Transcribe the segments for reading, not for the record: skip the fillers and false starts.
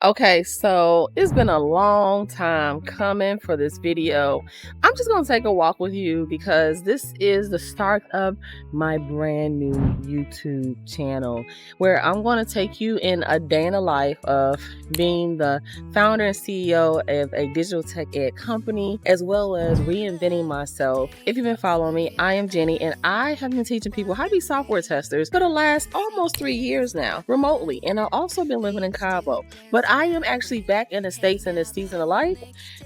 Okay, so it's been a long time coming for this video. I'm just going to take a walk with you because this is the start of my brand new YouTube channel where I'm going to take you in a day in the life of being the founder and CEO of a digital tech ed company, as well as reinventing myself. If you've been following me, I am Jenny, and I have been teaching people how to be software testers for the last almost 3 years now, remotely. And I've also been living in Cabo. But I am actually back in the States in this season of life,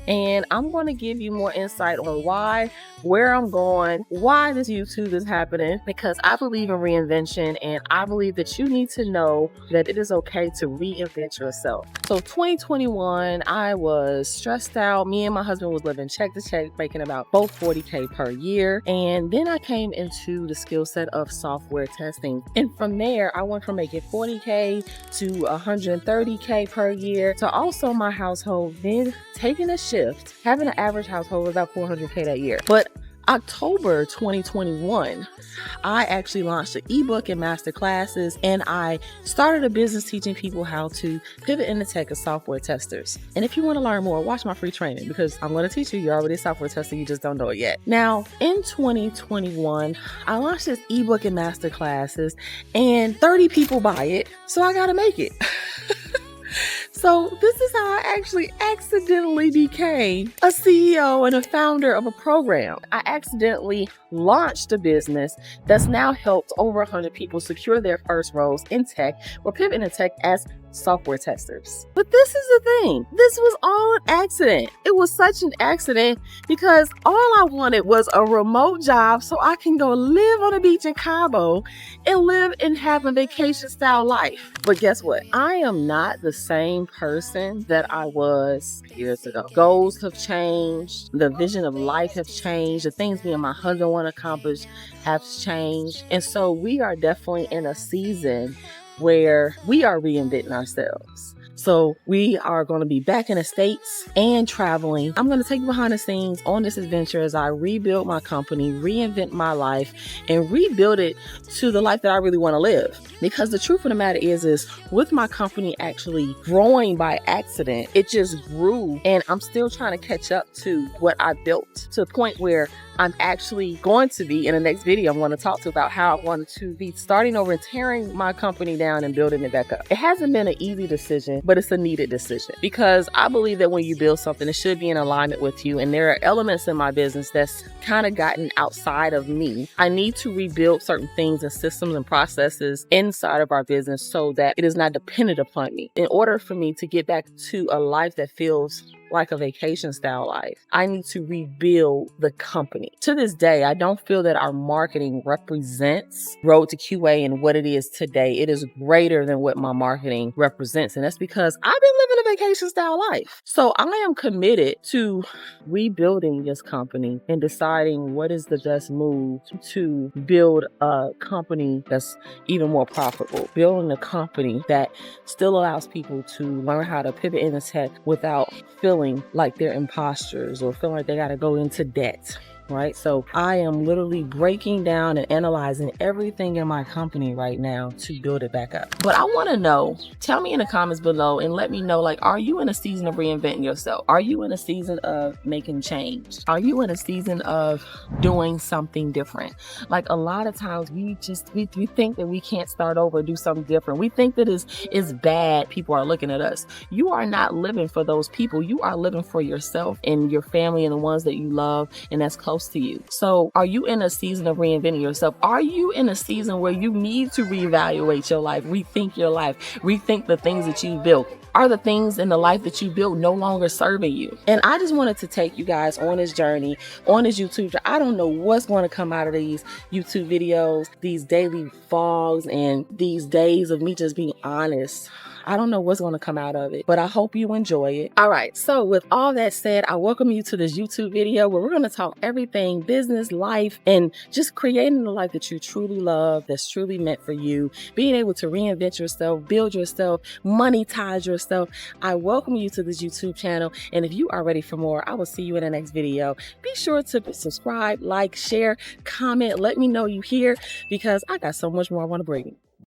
and I'm going to give you more insight on why, where I'm going, why this YouTube is happening, because I believe in reinvention, and I believe that you need to know that it is okay to reinvent yourself. So 2021, I was stressed out. Me and my husband was living check to check, making about both $40K per year. And then I came into the skill set of software testing. And from there, I went from making $40K to $130K per year to also my household then taking a shift, having an average household of about $400K that year. But October 2021, I actually launched an ebook and master classes, and I started a business teaching people how to pivot into tech as software testers. And if you want to learn more, watch my free training because I'm going to teach you. You're already a software tester, you just don't know it yet. Now, in 2021, I launched this ebook and master classes, and 30 people buy it, so I got to make it. So this is how I actually accidentally became a CEO and a founder of a program. I accidentally launched a business that's now helped over 100 people secure their first roles in tech or pivot into tech as software testers. But this is the thing. This was all an accident. It was such an accident because all I wanted was a remote job so I can go live on a beach in Cabo and live and have a vacation style life. But guess what? I am not the same person that I was years ago. Goals have changed. The vision of life has changed. The things me and my husband want to accomplish have changed. And so we are definitely in a season where we are reinventing ourselves. So we are going to be back in the States and traveling. I'm going to take you behind the scenes on this adventure as I rebuild my company, reinvent my life, and rebuild it to the life that I really want to live. Because the truth of the matter is with my company actually growing by accident, it just grew, and I'm still trying to catch up to what I built to the point where I'm actually going to be in the next video. I'm going to talk to about how I want to be starting over and tearing my company down and building it back up. It hasn't been an easy decision, but it's a needed decision because I believe that when you build something, it should be in alignment with you. And there are elements in my business that's kind of gotten outside of me. I need to rebuild certain things and systems and processes inside of our business so that it is not dependent upon me. In order for me to get back to a life that feels like a vacation style life, I need to rebuild the company. To this day, I don't feel that our marketing represents Road to QA and what it is today. It is greater than what my marketing represents. And that's because I've been living a vacation style life. So I am committed to rebuilding this company and deciding what is the best move to build a company that's even more profitable. Building a company that still allows people to learn how to pivot into tech without feeling like they're imposters or feeling like they got to go into debt. Right? So I am literally breaking down and analyzing everything in my company right now to build it back up. But I want to know, tell me in the comments below and let me know, like, are you in a season of reinventing yourself? Are you in a season of making change? Are you in a season of doing something different? Like a lot of times we think that we can't start over, do something different. We think that is bad. People are looking at us. You are not living for those people. You are living for yourself and your family and the ones that you love and that's close to you. So are you in a season of reinventing yourself? Are you in a season where you need to reevaluate your life, rethink your life, rethink the things that you built? Are the things in the life that you built no longer serving you? And I just wanted to take you guys on this journey, on this YouTube. I don't know what's going to come out of these YouTube videos, these daily vlogs, and these days of me just being honest. I don't know what's going to come out of it, but I hope you enjoy it. All right. So with all that said, I welcome you to this YouTube video where we're going to talk everything business, life, and just creating the life that you truly love, that's truly meant for you, being able to reinvent yourself, build yourself, monetize yourself. I welcome you to this YouTube channel. And if you are ready for more, I will see you in the next video. Be sure to subscribe, like, share, comment. Let me know you here because I got so much more I want to bring you.